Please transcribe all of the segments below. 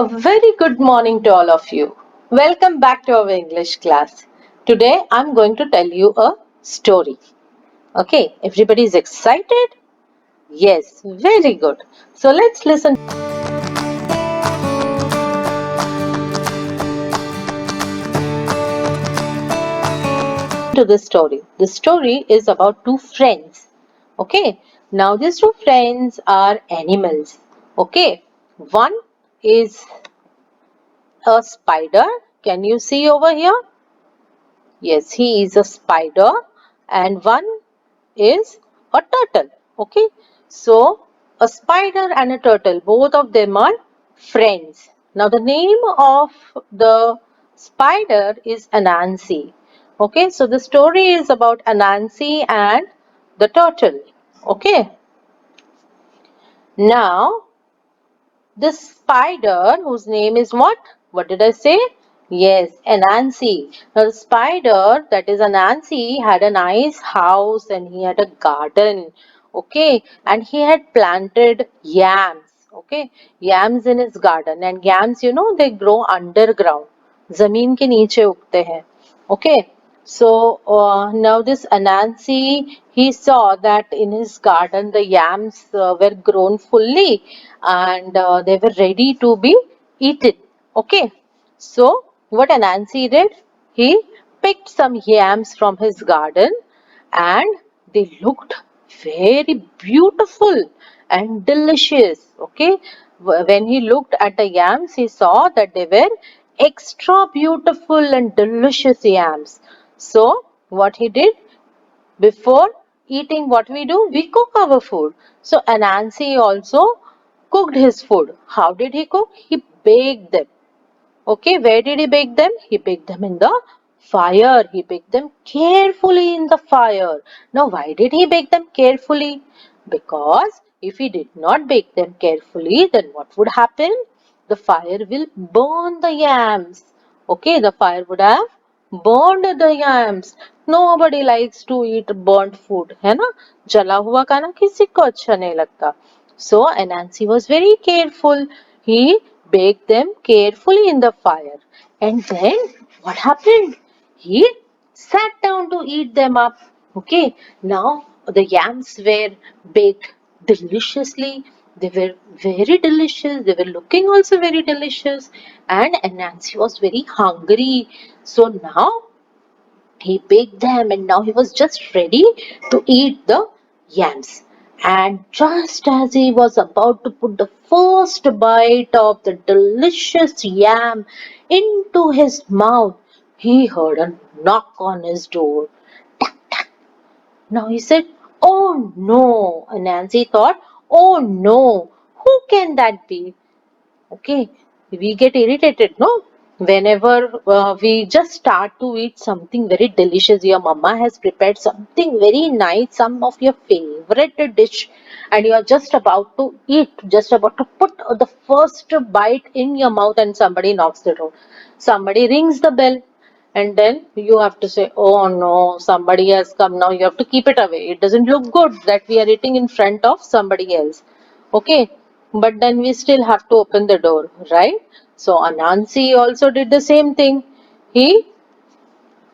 A very good morning to all of you. Welcome back to our English class. Today I'm going to tell you a story. Okay, everybody is excited? Yes, very good. So let's listen to the story. The story is about two friends. Okay, now these two friends are animals. Okay, one is a spider. Can you see over here? Yes, he is a spider, and one is a turtle. Okay, so a spider and a turtle, both of them are friends. Now, the name of the spider is Anansi. Okay, so the story is about Anansi and the turtle. Okay, now the spider, whose name is what? What did I say? Yes, Anansi. Now, the spider, that is Anansi, had a nice house and he had a garden. Okay, and he had planted yams. Okay, yams in his garden. And yams, they grow underground. जमीन के नीचे उगते हैं. Okay, so now this Anansi, he saw that in his garden the yams were grown fully and they were ready to be eaten. Okay, so what Anansi did, he picked some yams from his garden and they looked very beautiful and delicious. Okay, when he looked at the yams, he saw that they were extra beautiful and delicious yams. So, what he did, before eating what we do, we cook our food. So, Anansi also cooked his food. How did he cook? He baked them. Okay, where did he bake them? He baked them in the fire. He baked them carefully in the fire. Now, why did he bake them carefully? Because if he did not bake them carefully, then what would happen? The fire will burn the yams. Okay, the fire would have burned the yams. Nobody likes to eat burnt food, है ना? जला हुआ खाना किसी को अच्छा नहीं लगता. So Anansi was very careful. He baked them carefully in the fire. And then what happened? He sat down to eat them up. Okay, now the yams were baked deliciously. They were very delicious. They were looking also very delicious. And Nancy was very hungry. So now he baked them and now he was just ready to eat the yams. And just as he was about to put the first bite of the delicious yam into his mouth, he heard a knock on his door. Now he said, "Oh no!" And Nancy thought, "Oh no, who can that be?" Okay, we get irritated, no? Whenever we just start to eat something very delicious, your mama has prepared something very nice, some of your favorite dish, and you are just about to eat, just about to put the first bite in your mouth, and somebody knocks the door. Somebody rings the bell, and then you have to say, "Oh no, somebody has come now." You have to keep it away. It doesn't look good that we are eating in front of somebody else. Okay, but then we still have to open the door, right? So Anansi also did the same thing. He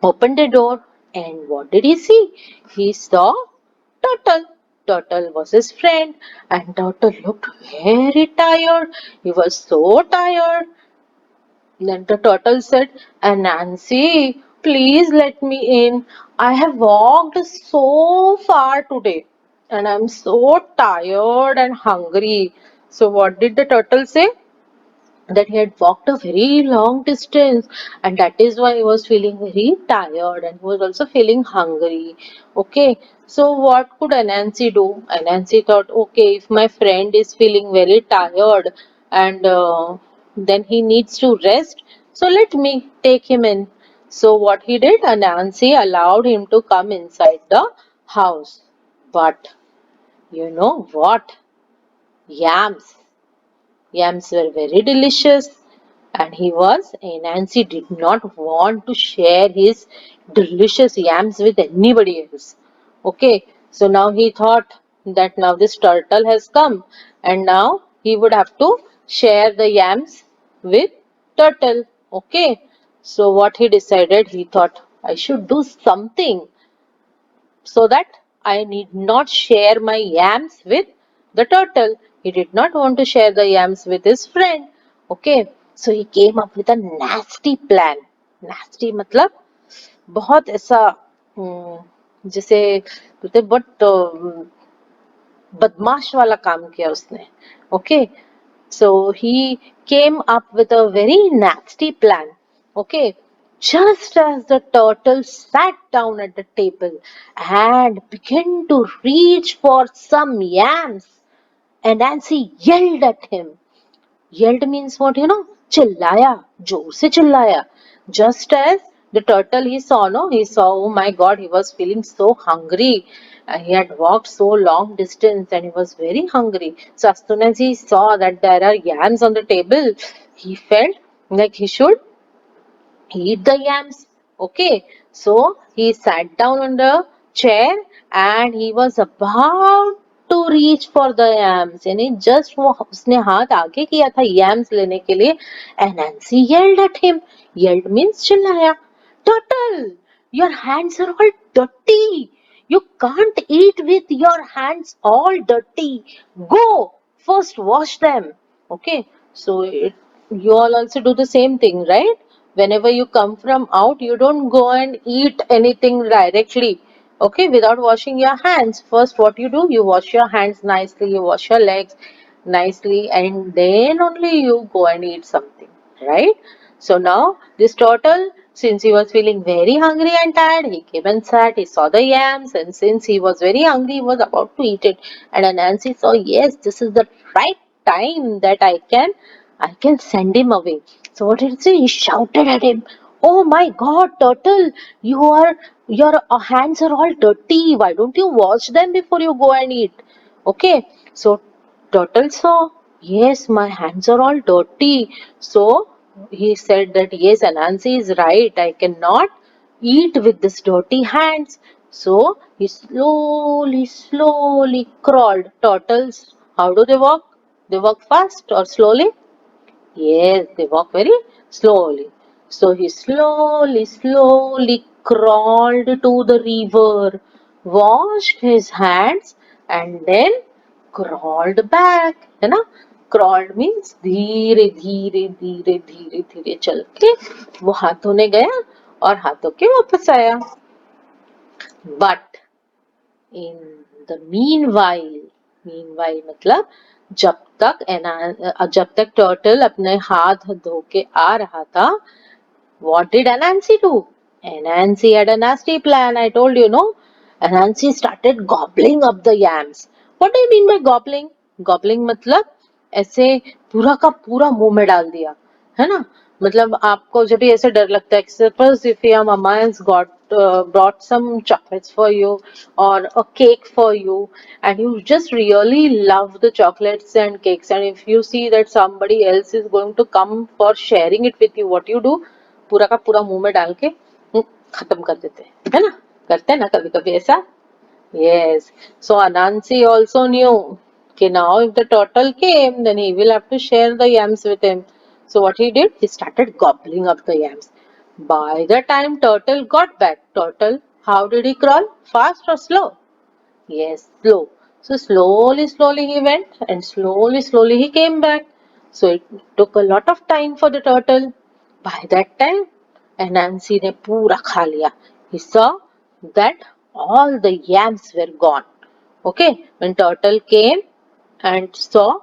opened the door and what did he see? He saw Turtle. Turtle was his friend and Turtle looked very tired. He was so tired. Then the turtle said, "Nancy, please let me in. I have walked so far today and I'm so tired and hungry." So, what did the turtle say? That he had walked a very long distance and that is why he was feeling very tired and he was also feeling hungry. Okay, so what could Anansi do? Anansi thought, okay, if my friend is feeling very tired and then he needs to rest, so let me take him in. So what he did, Anansi allowed him to come inside the house. But you know what? Yams. Yams were very delicious, and Nancy did not want to share his delicious yams with anybody else. Okay, so now he thought that now this turtle has come, and now he would have to share the yams with turtle. Okay, so what he decided, he thought I should do something so that I need not share my yams with the turtle. He did not want to share the yams with his friend. Okay, so he came up with a nasty plan. Nasty मतलब बहुत ऐसा जैसे बोलते बहुत बदमाश वाला काम किया उसने. Okay, so he came up with a very nasty plan. Okay, just as the turtle sat down at the table and began to reach for some yams, and Nancy yelled at him. Yelled means what, you know? Chillaya, जोर से चिल्लाया. Just as the turtle he saw, oh my God, he was feeling so hungry. He had walked so long distance and he was very hungry. So as soon as he saw that there are yams on the table, he felt like he should eat the yams. Okay, so he sat down on the chair and he was about to reach for the yams. यानी just वो उसने हाथ आगे किया था yams लेने के लिए, and Nancy yelled at him. Yelled means चिल्लाया. Turtle, your hands are all dirty. You can't eat with your hands all dirty. Go first wash them. Okay, so you all also do the same thing, right? Whenever you come from out, you don't go and eat anything directly, okay, without washing your hands. First, what you do, you wash your hands nicely, you wash your legs nicely, and then only you go and eat something, right? So now this turtle, since he was feeling very hungry and tired, he came and sat, he saw the yams, and since he was very hungry, he was about to eat it. And Anansi saw, yes, this is the right time that I can send him away. So what did he say? He shouted at him, "Oh my God, turtle! Your hands are all dirty. Why don't you wash them before you go and eat?" Okay. So turtle saw, yes, my hands are all dirty. So he said that yes, Anansi is right. I cannot eat with this dirty hands. So he slowly crawled. Turtles, how do they walk? They walk fast or slowly? Yes, they walk very slowly. So he slowly crawled to the river, washed his hands, and then crawled back. है ना? Crawled means धीरे धीरे धीरे धीरे धीरे चल के वो हाथ धोने गया और हाथ धो के वापस आया. But in the meanwhile मतलब जब तक टर्टल अपने हाथ धो के आ रहा था, what did Anansi do? Anansi had a nasty plan, I told you, no? Anansi started gobbling up the yams. What do you mean by gobbling? Gobbling मतलब ऐसे पूरा का पूरा मुंह में डाल दिया, है ना? मतलब आपको जब भी ऐसे डर लगता है, suppose if your mama has brought some chocolates for you or a cake for you, and you just really love the chocolates and cakes, and if you see that somebody else is going to come for sharing it with you, what you do? पूरा का पूरा मुंह में डाल के खत्म कर देते हैं, है ना? करते हैं ना कभी कभी ऐसा. Yes. So Anansi also knew कि now if the turtle came, then he will have to share the yams with him. So what he did? He started gobbling up the yams. By the time turtle got back, turtle, how did he crawl? Fast or slow? Yes, slow. So slowly he went, and slowly he came back. So it took a lot of time for the turtle. By that time, Anansi ने पूरा खा लिया. He saw that all the yams were gone. Okay, when turtle came and saw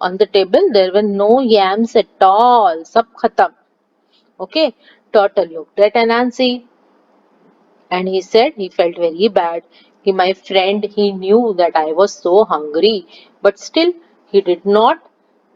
on the table there were no yams at all. सब खत्म. Okay, turtle looked at Anansi and he said he felt very bad. My friend, he knew that I was so hungry, but still he did not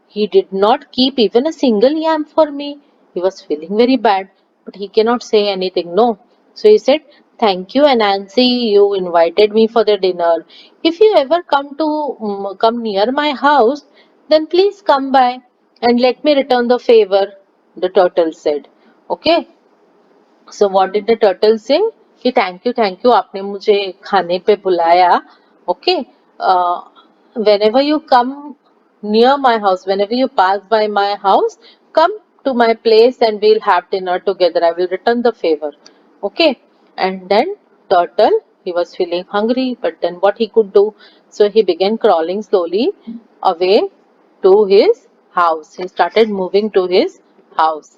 he did not keep even a single yam for me. He was feeling very bad, but he cannot say anything, no. So he said, "Thank you, Anansi, you invited me for the dinner. If you ever come near my house, then please come by and let me return the favor," the turtle said. Okay, so what did the turtle say? कि thank you आपने मुझे खाने पे बुलाया. Okay, whenever you come near my house, whenever you pass by my house, come to my place and we'll have dinner together. I will return the favor. Okay. And then turtle, he was feeling hungry, but then what he could do? So he began crawling slowly away to his house. He started moving to his house.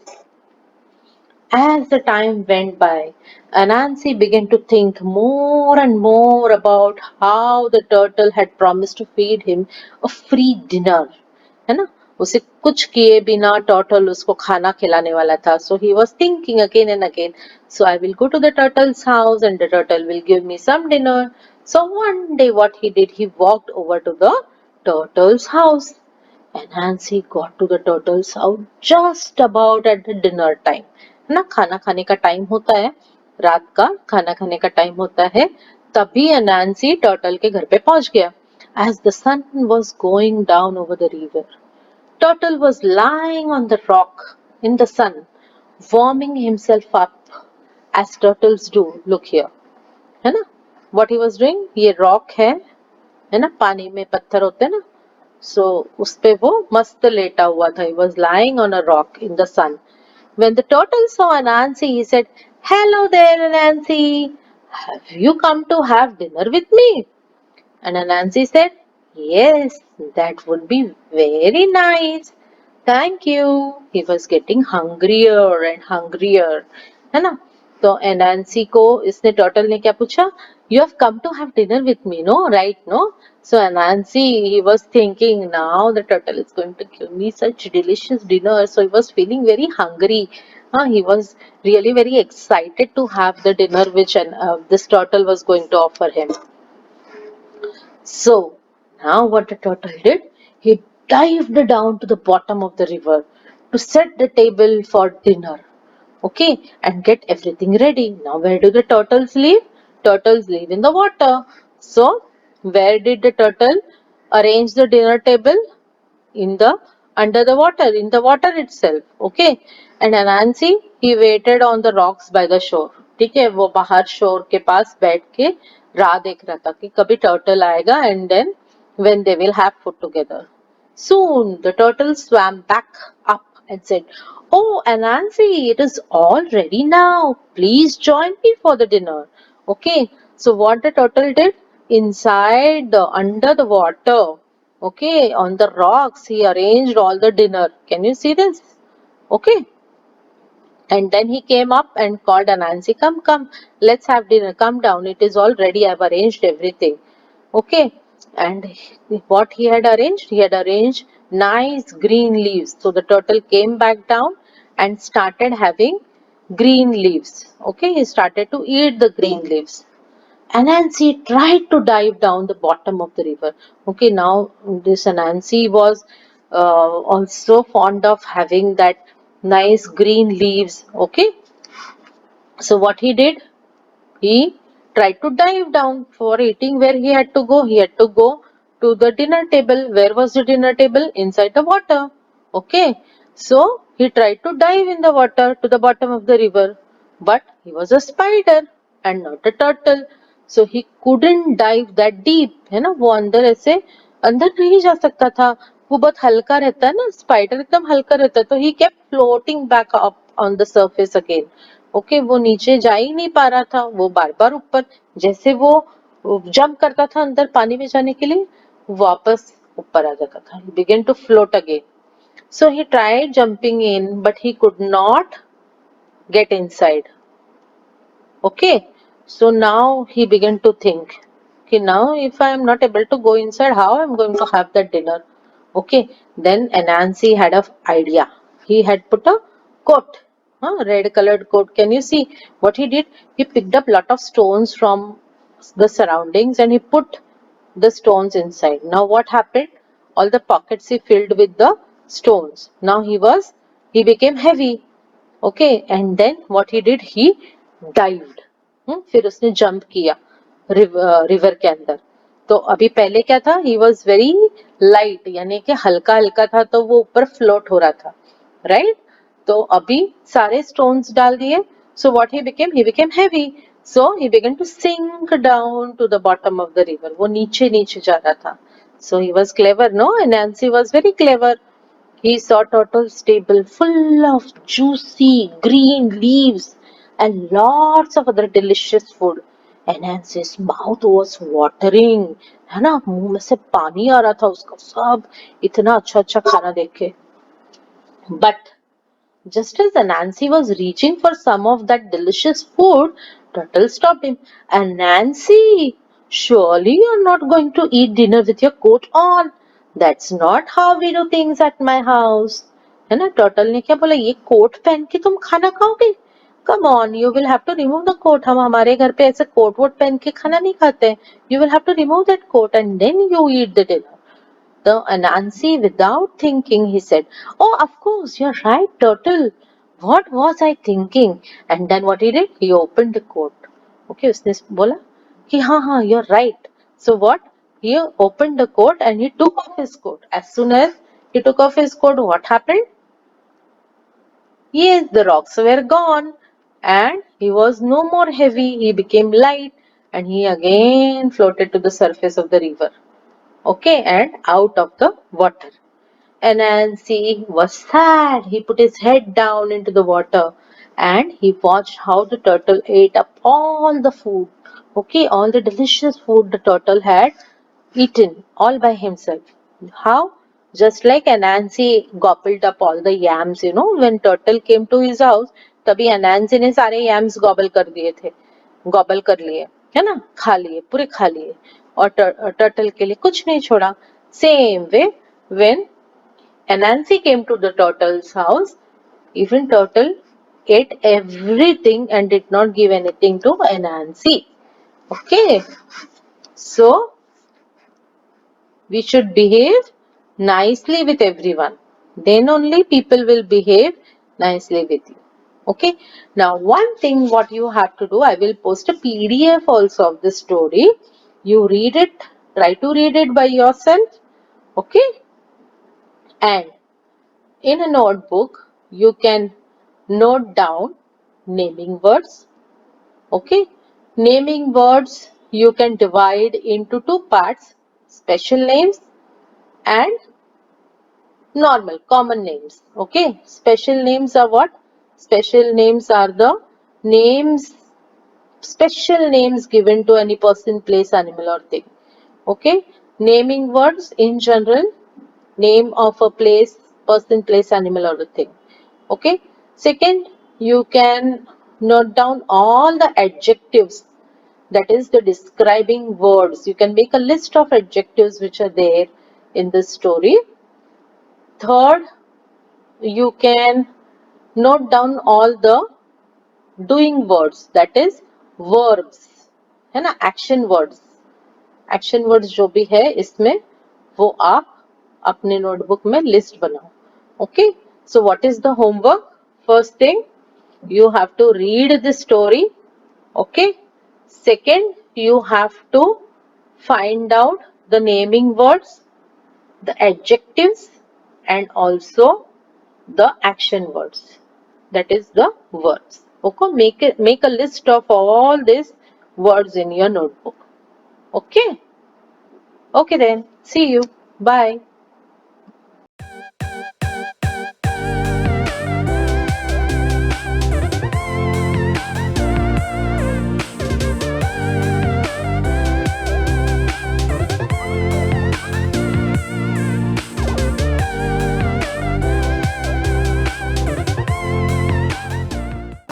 As the time went by, Anansi began to think more and more about how the turtle had promised to feed him a free dinner. है ना? उसे कुछ किए बिना turtle उसको खाना खिलाने वाला था. So he was thinking again and again. So I will go to the turtle's house and the turtle will give me some dinner. So one day what he did, he walked over to the turtle's house. And Nancy got to the turtle's house just about at the dinner time. है ना, खाना खाने का time होता है, रात का खाना खाने का टाइम होता है, तभी अनांसी टर्टल के घर पे पहुंच गया. As the sun was going down over the river, Turtle was lying on the rock in the sun, warming himself up as turtles do. Look here, है ना? What he was doing? ये rock है ना? पानी में पत्थर होते हैं ना? So उस पे वो मस्त लेटा हुआ था. He was lying on a rock in the sun. When the turtle saw Anansi, he said, "Hello there, Anansi. Have you come to have dinner with me?" And Anansi said, "Yes, that would be very nice. Thank you." He was getting hungrier and hungrier. है ना? तो एनांसी को इसने turtle ने क्या पूछा? You have come to have dinner with me, no? Right, no? So Anansi, he was thinking, now the turtle is going to give me such delicious dinner. So he was feeling very hungry. He was really very excited to have the dinner which this turtle was going to offer him. So, now what the turtle did, he dived down to the bottom of the river to set the table for dinner. Okay, and get everything ready. Now, where do the turtles live? Turtles live in the water. So, where did the turtle arrange the dinner table? In the under the water, in the water itself. Okay, and Anansi, he waited on the rocks by the shore. ठीक है, वो बाहर शोर के पास बैठ के राह देख रहा था कि कभी टर्टल आएगा and then when they will have food together. Soon the turtle swam back up and said, "Oh, Anansi, it is all ready now. Please join me for the dinner." Okay, so what the turtle did? Inside the under the water, okay, on the rocks, he arranged all the dinner. Can you see this? Okay. And then he came up and called Anansi, "Come, come, let's have dinner. Come down. It is all ready. I've arranged everything." Okay. And what he had arranged? He had arranged nice green leaves. So the turtle came back down and started having green leaves. Okay. He started to eat the green leaves. Anansi tried to dive down the bottom of the river. Okay, now this Anansi was also fond of having that nice green leaves. Okay, so what he did? He tried to dive down for eating. Where he had to go? He had to go to the dinner table. Where was the dinner table? Inside the water. Okay. So he tried to dive in the water to the bottom of the river. But he was a spider and not a turtle. So he couldn't dive that deep. है ना, वो अंदर ऐसे अंदर नहीं जा सकता था. वो बहुत हल्का रहता है ना, स्पाइडर एकदम हल्का रहता है. तो he kept floating back up on the surface again. Okay, वो नीचे जा ही नहीं पा रहा था. वो बार बार ऊपर, जैसे वो जंप करता था अंदर पानी में जाने के लिए, वापस ऊपर आ जाता था. He began to float again. So he tried jumping in, but he could not get inside. Okay, so now he began to think, okay, now if I am not able to go inside, how I am going to have that dinner? Okay, then Anansi had an idea. He had put a coat, red colored coat. Can you see what he did? He picked up lot of stones from the surroundings and he put the stones inside. Now what happened? All the pockets he filled with the stones. Now he became heavy. Okay, and then what he did? He dived. फिर उसने jump किया river के अंदर. तो अभी पहले क्या था? ही वॉज वेरी लाइट, यानी कि हल्का हल्का था, तो वो ऊपर फ्लोट हो रहा था. राइट, तो अभी सारे स्टोन्स डाल दिए. So what he became heavy. So he began to sink down to the bottom of the river. वो नीचे नीचे जा रहा था. So he was clever, no? And Nancy was very clever. He saw Turtle's table full of juicy green leaves and lots of other delicious food. Anansi's mouth was watering, है ना, मुंह में से पानी आ रहा था उसका, सब इतना अच्छा अच्छा खाना देख के. But just as Anansi was reaching for some of that delicious food, Turtle stopped him. Anansi, surely you're not going to eat dinner with your coat on. That's not how we do things at my house. है ना, turtle ने क्या बोला, ये coat पहन के तुम खाना खाओगे? Come on, you will have to remove the coat. हम हमारे घर पे ऐसे कोट वोट पहन के खाना नहीं खाते. You will have to remove that coat and then you eat the dinner. The Anansi, without thinking, he said, "Oh, of course, you're right, Turtle. What was I thinking?" And then what he did? He opened the coat. Okay, उसने बोला कि हाँ, you're right. So what? He opened the coat and he took off his coat. As soon as he took off his coat, what happened? Yes, the rocks were gone and he was no more heavy. He became light and he again floated to the surface of the river. Okay, and out of the water. Anansi was sad. He put his head down into the water and he watched how the turtle ate up all the food. Okay, all the delicious food the turtle had eaten all by himself. How? Just like Anansi gobbled up all the yams, when turtle came to his house, तभी Anansi ने सारे yams gobble कर दिए थे, gobble कर लिए, है ना, खा लिए, पूरे खा लिए, और turtle के लिए कुछ नहीं छोड़ा. Same way, when Anansi came to the turtle's house, even turtle ate everything and did not give anything to Anansi. Okay, so we should behave nicely with everyone. Then only people will behave nicely with you. Okay. Now one thing what you have to do, I will post a PDF also of this story. You read it, try to read it by yourself. Okay. And in a notebook, you can note down naming words. Okay. Naming words you can divide into two parts, special names and normal, common names. Okay. Special names are what? Special names are the names, special names given to any person, place, animal or thing. Okay. Naming words in general, name of a place, person, place, animal or a thing. Okay. Second, you can note down all the adjectives, that is the describing words. You can make a list of adjectives which are there in this story. Third, you can note down all the doing words, that is verbs, है ना, action words जो भी है इसमें, वो आप अपने notebook में लिस्ट बनाओ. Okay, so what is the homework? First thing, you have to read the story. Okay. Second, you have to find out the naming words, the adjectives, and also the action words, that is the words. Okay, make a list of all these words in your notebook. Okay. Okay then, see you. Bye.